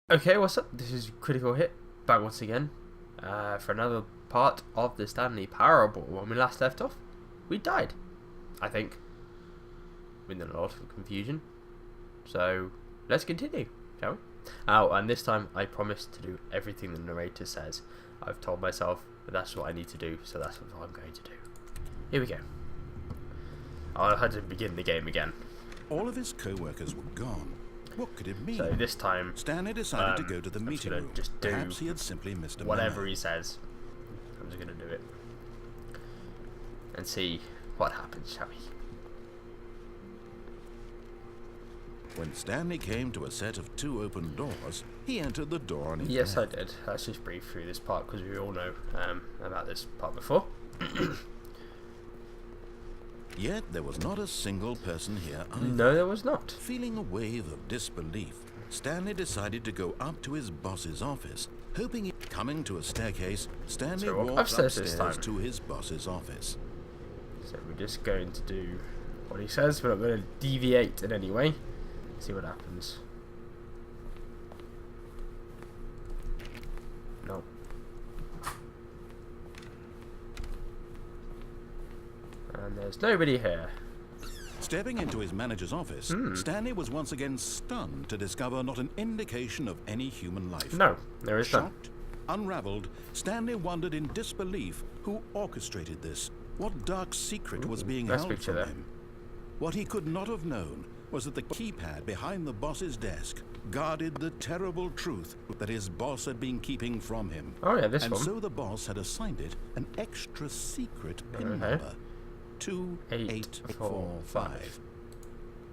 Okay, what's up? This is KritikulHit, back once again for another part of the Stanley parable. When we last left off, we died, I think, with a lot of confusion. So let's continue, shall we? Oh, and this time I promised to do everything the narrator says. I've told myself that that's what I need to do, so that's what I'm going to do. Here we go. I had to begin the game again. All of his co-workers were gone. What could it mean? So this time, Stanley decided to go to the meeting room. Just do Perhaps he had simply missed a whatever memo. he says. I'm just going to do it and see what happens, shall we? When Stanley came to a set of 2 open doors, he entered the door on his Yes, I left. did. Let's just breeze through this part because we all know about this part before. Yet there was not a single person here either. No, there was not. Feeling a wave of disbelief, Stanley decided to go up to his boss's office, hoping coming to a staircase, Stanley So walked upstairs this upstairs time. to his boss's office. So we're just going to do what he says. We're not going to deviate in any way. See what happens. No. And there's nobody here. Stepping into his manager's office, Stanley was once again stunned to discover not an indication of any human life. No, there is none. Shocked, unraveled, Stanley wondered in disbelief who orchestrated this. What dark secret was being nice held picture from there. him? What he could not have known was that the keypad behind the boss's desk guarded the terrible truth that his boss had been keeping from him. Oh yeah, this And one. so the boss had assigned it an extra secret pin Okay. number. 2845.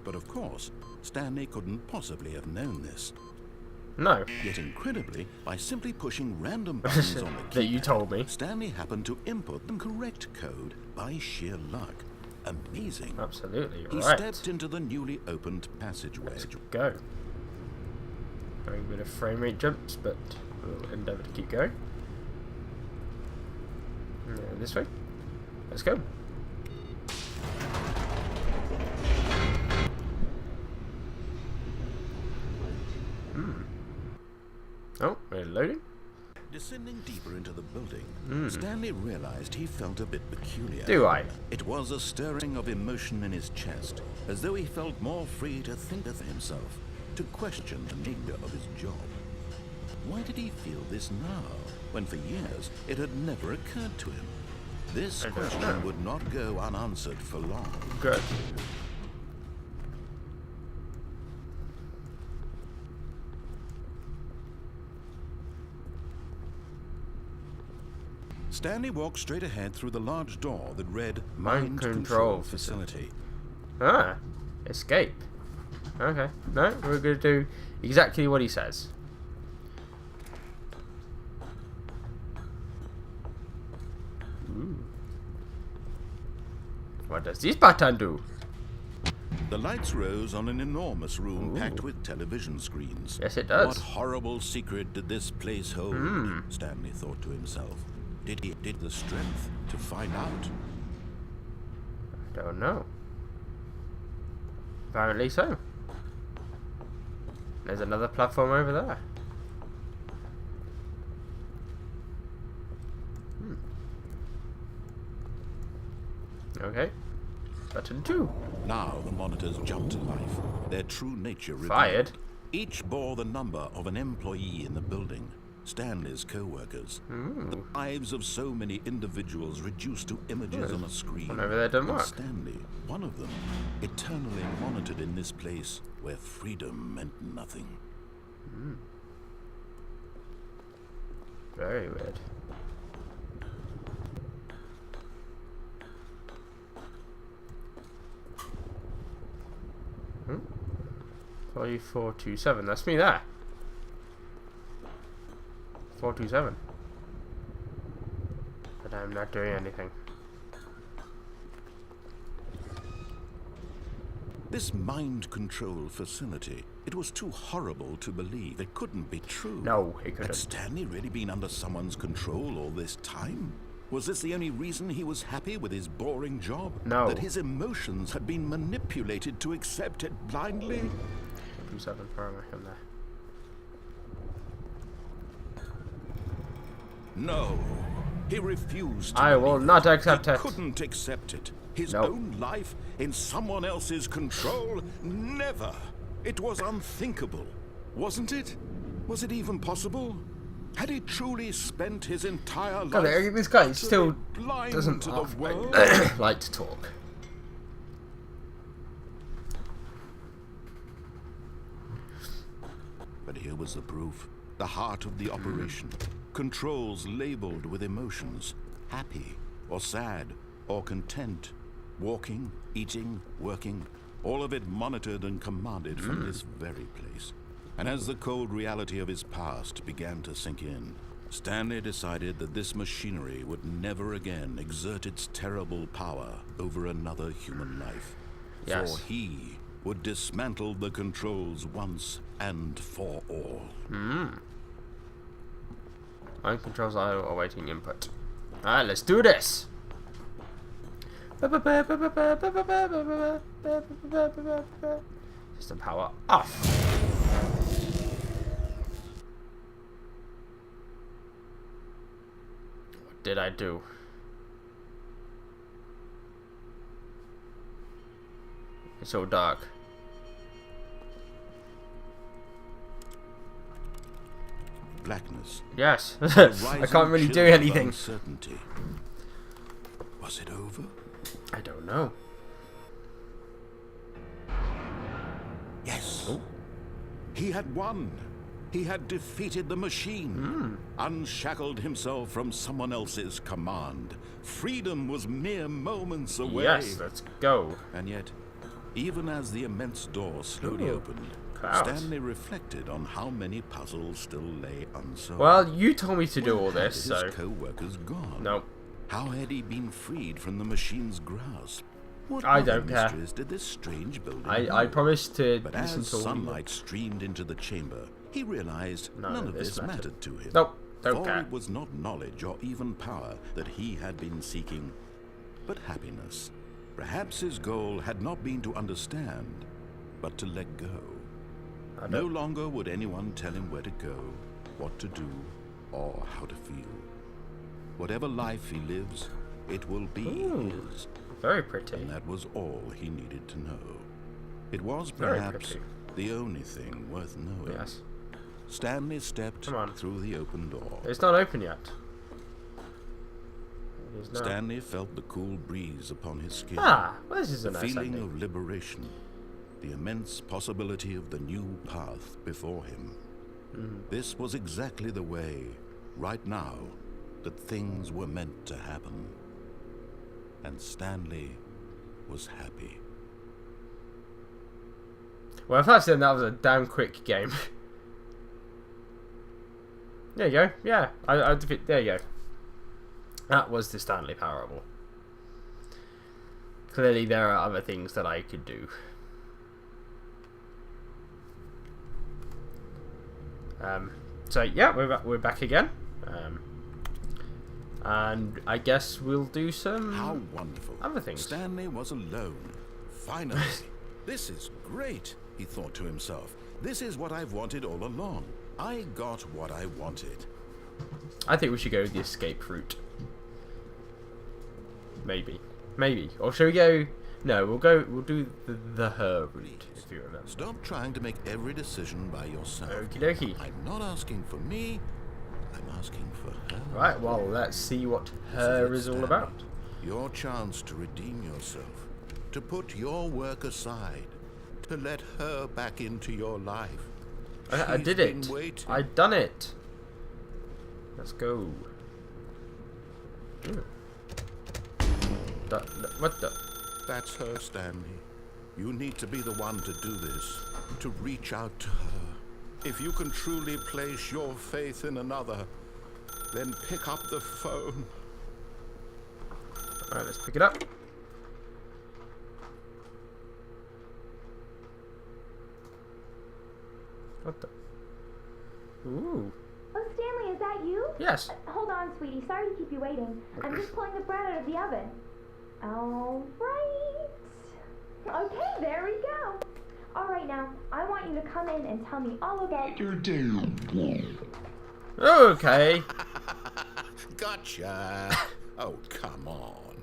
But of course, Stanley couldn't possibly have known this. No. Yet incredibly, by simply pushing random buttons on the That you keypad, told me. Stanley happened to input the correct code by sheer luck. Amazing. Absolutely. He Right. stepped into the newly opened passageway. Let's go. Very bit of frame rate jumps, but we'll endeavour to keep going. This way. Let's go. Oh, we're loading. Descending deeper into the building, Stanley realized he felt a bit peculiar. Do I? It was a stirring of emotion in his chest, as though he felt more free to think of himself, to question the nature of his job. Why did he feel this now, when for years it had never occurred to him? This I don't know. question would not go unanswered for long. Good. Stanley walked straight ahead through the large door that read Mind Control Facility. Ah, escape. Okay. No, we're going to do exactly what he says. Ooh. What does this button do? The lights rose on an enormous room Ooh. packed with television screens. Yes, it does. What horrible secret did this place hold? Stanley thought to himself. Did he the strength to find out? Don't know. Apparently so. There's another platform over there. Okay. Button 2. Now the monitors jumped to life, their true nature revealed. Fired. Each bore the number of an employee in the building, Stanley's co-workers. The lives of so many individuals reduced to images on a screen. One over there doesn't And work. Stanley, one of them, eternally monitored in this place where freedom meant nothing. Very weird. Hmm? 427. That's me there. 427. But I'm not doing anything. This mind control facility, it was too horrible to believe. It couldn't be true. No, it Had couldn't. Stanley really been under someone's control all this time? Was this the only reason he was happy with his boring job? No. That his emotions had been manipulated to accept it blindly? 27 for him there. No. He refused to I will believe not it. accept He it. couldn't accept it. His No. own life in someone else's control? Never. It was unthinkable. Wasn't it? Was it even possible? Had he truly spent his entire God, life this guy still blind doesn't to the world? like to talk. But here was the proof. The heart of the operation. Controls labeled with emotions. Happy, or sad, or content. Walking, eating, working. All of it monitored and commanded from this very place. And as the cold reality of his past began to sink in, Stanley decided that this machinery would never again exert its terrible power over another human life. Yes. For he would dismantle the controls once and for all. Mind controls are awaiting input. Alright, let's do this! System power off! What did I do? It's so dark. Blackness. Yes. A I can't rising really do chill of anything. Uncertainty. Was it over? I don't know. Yes. Oh. He had won. He had defeated the machine. Unshackled himself from someone else's command. Freedom was mere moments away. Yes, let's go. And yet, even as the immense door slowly Ooh, opened, clouds. Stanley reflected on how many puzzles still lay unsolved. Well, you told me to do all Where this, had so... his co-workers gone? Nope. How had he been freed from the machine's grasp? What I other don't care. mysteries did this strange building I hold? promised to But listen as to all sunlight streamed into the chamber, he realized none of this mattered to him. Nope, don't For care. it was not knowledge or even power that he had been seeking, but happiness. Perhaps his goal had not been to understand, but to let go. No longer would anyone tell him where to go, what to do, or how to feel. Whatever life he lives, it will be his. Very pretty. And that was all he needed to know. It was Very perhaps pretty. the only thing worth knowing. Yes. Stanley stepped Come on. through the open door. It's not open yet. It is now. Stanley felt the cool breeze upon his skin. Ah, well, this is a The nice feeling ending. of liberation. The immense possibility of the new path before him. This was exactly the way, right now, that things were meant to happen. And Stanley was happy. Well, if that's it, that was a damn quick game. There you go. Yeah, there you go. That was the Stanley Parable. Clearly, there are other things that I could do. So yeah, we're back again. And I guess we'll do some How wonderful. other things. Stanley was alone. Finally. This is great, he thought to himself. This is what I've wanted all along. I got what I wanted. I think we should go with the escape route. Maybe. Or should we go... No, we'll do the her route, if you remember. Stop trying to make every decision by yourself. Okie dokie. I'm not asking for me, I'm asking for her. Right, well, let's see what her This is all Stanley. about. Your chance to redeem yourself, to put your work aside, to let her back into your life. I She's did been it. waiting. I done it. Let's go. What the? That's her, Stanley. You need to be the one to do this, to reach out to her. If you can truly place your faith in another, then pick up the phone. Alright, let's pick it up. What the? Ooh. Oh, Stanley, is that you? Yes. Hold on, sweetie. Sorry to keep you waiting. I'm just pulling the bread out of the oven. All right. Okay, there we go. All right, now, I want you to come in and tell me all about your day. Okay. Gotcha! Oh, come on.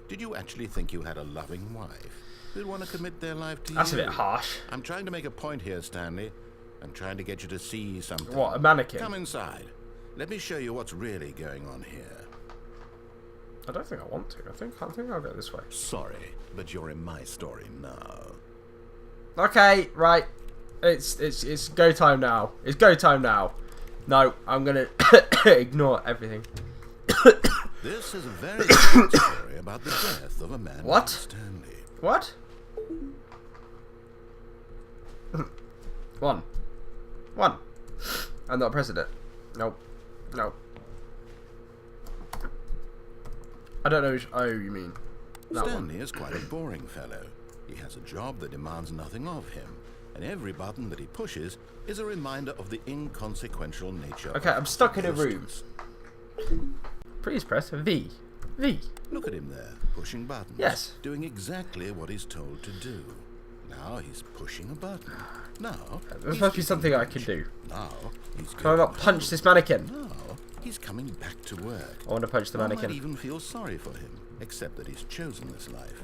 Did you actually think you had a loving wife who'd want to commit their life to you? That's a bit harsh. I'm trying to make a point here, Stanley. I'm trying to get you to see something. What, a mannequin? Come inside. Let me show you what's really going on here. I don't think I want to. I think I'll go this way. Sorry, but you're in my story now. Okay, right. It's go time now. It's go time now. No, I'm gonna ignore everything. This is a very sad story about the death of a man named What? Stanley. What? One. I'm not president. Nope. Nope. I don't know which O you mean. That Stanley one. is quite a boring fellow. He has a job that demands nothing of him, and every button that he pushes is a reminder of the inconsequential nature Okay, of I'm his stuck in a room. existence. Please press V. V. Look at him there, pushing buttons. Yes. Doing exactly what he's told to do. Now he's pushing a button. Now There's supposed to be something I can do. Now he's Can I not punch this mannequin? Now he's coming back to work. I want to punch the One might mannequin. even feel sorry for him, except that he's chosen this life.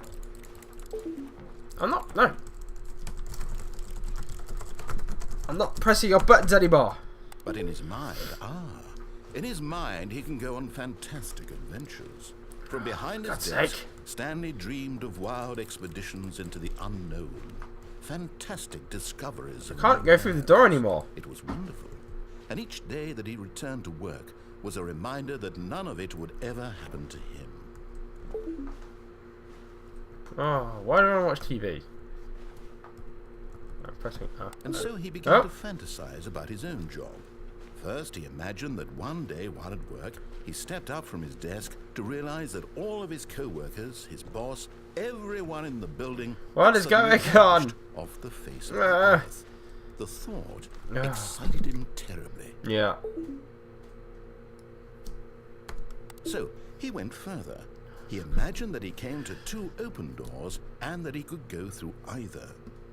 I'm not. No. I'm not pressing your buttons anymore. But in his mind, he can go on fantastic adventures. From behind his God's desk, sake. Stanley dreamed of wild expeditions into the unknown. Fantastic discoveries. Can't go through the door anymore. It was wonderful. And each day that he returned to work was a reminder that none of it would ever happen to him. Oh, why don't I watch TV? I'm pressing up. And so he began to fantasize about his own job. First, he imagined that one day while at work, he stepped up from his desk to realize that all of his co-workers, his boss, everyone in the building... What is going on? ...off the face of the earth. The thought excited him terribly. Yeah. So, he went further. He imagined that he came to 2 open doors and that he could go through either.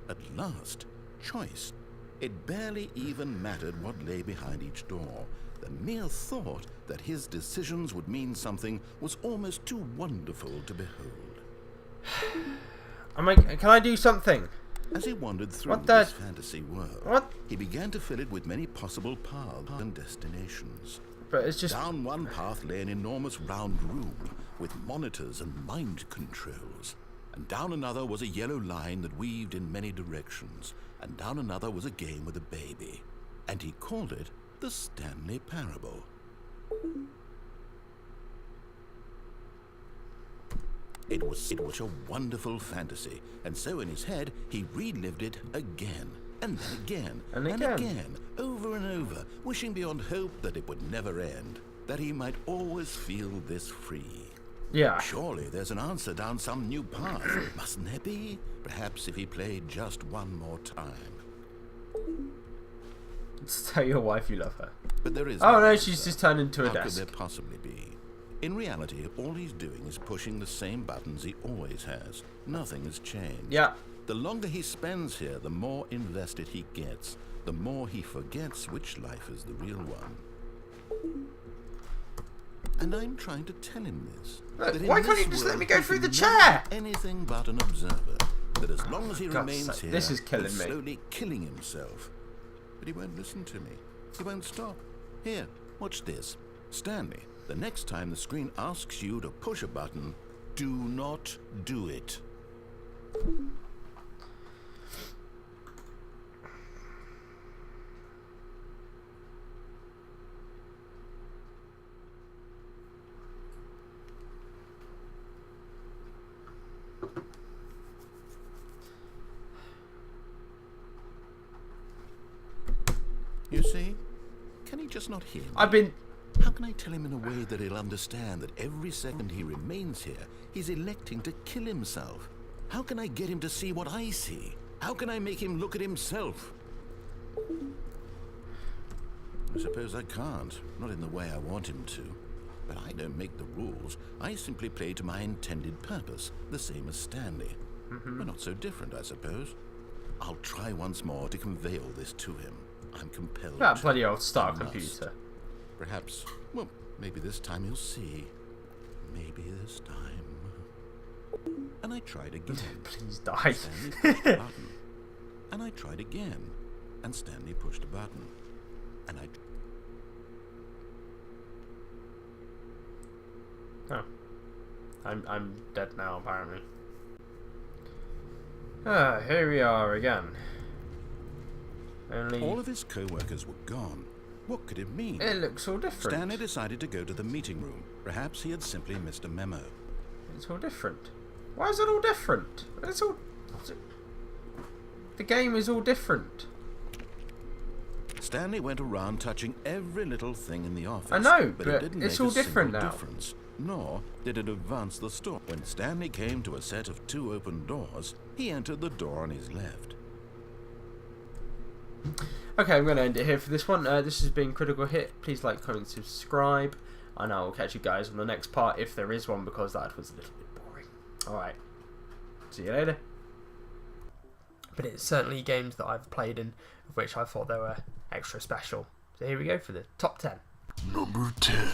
At last, choice. It barely even mattered what lay behind each door. The mere thought that his decisions would mean something was almost too wonderful to behold. Can I do something? As he wandered through What the- this fantasy world, What? he began to fill it with many possible paths and destinations. But it's just... Down one path lay an enormous round room with monitors and mind controls. And down another was a yellow line that weaved in many directions. And down another was a game with a baby. And he called it the Stanley Parable. It was a wonderful fantasy, and so in his head he relived it again, and then again, And again. over and over, wishing beyond hope that it would never end, that he might always feel this free. Yeah. Surely there's an answer down some new path, mustn't there be? Perhaps if he played just one more time. Just tell your wife you love her. But there is Oh no, answer. she's just turned into a How could desk. there possibly be? In reality, all he's doing is pushing the same buttons he always has. Nothing has changed. Yeah. The longer he spends here, the more invested he gets. The more he forgets which life is the real one. And I'm trying to tell him this. Look, that in why can't this you just let world me go he through can the never chair? be anything but an observer. That as long as he God's remains sake, here, this is killing he's me. slowly killing himself. But he won't listen to me. He won't stop. Here, watch this. Stanley, the next time the screen asks you to push a button, do not do it. You see? Can he just not hear me? I've been... How can I tell him in a way that he'll understand that every second he remains here, he's electing to kill himself? How can I get him to see what I see? How can I make him look at himself? I suppose I can't, not in the way I want him to. But I don't make the rules. I simply play to my intended purpose, the same as Stanley. We're not so different, I suppose. I'll try once more to convey all this to him. I'm compelled That to. bloody old Star I must. computer. Perhaps, well, Maybe this time he'll see. Maybe this time. And I tried again. Please die. Stanley pushed a button. And I tried again. And Stanley pushed a button. And I... Oh. I'm dead now, apparently. Ah, here we are again. Only... All of his co-workers were gone. What could it mean? It looks all different. Stanley decided to go to the meeting room. Perhaps he had simply missed a memo. It's all different. Why is it all different? It's all... The game is all different. Stanley went around touching every little thing in the office. I know, but but it didn't it's make all a different single now. difference, nor did it advance the story. When Stanley came to a set of 2 open doors, he entered the door on his left. Okay, I'm going to end it here for this one. This has been Critical Hit. Please like, comment, subscribe. And I will catch you guys on the next part if there is one, because that was a little bit boring. Alright. See you later. But it's certainly games that I've played in, of which I thought they were extra special. So here we go for the top 10. Number 10.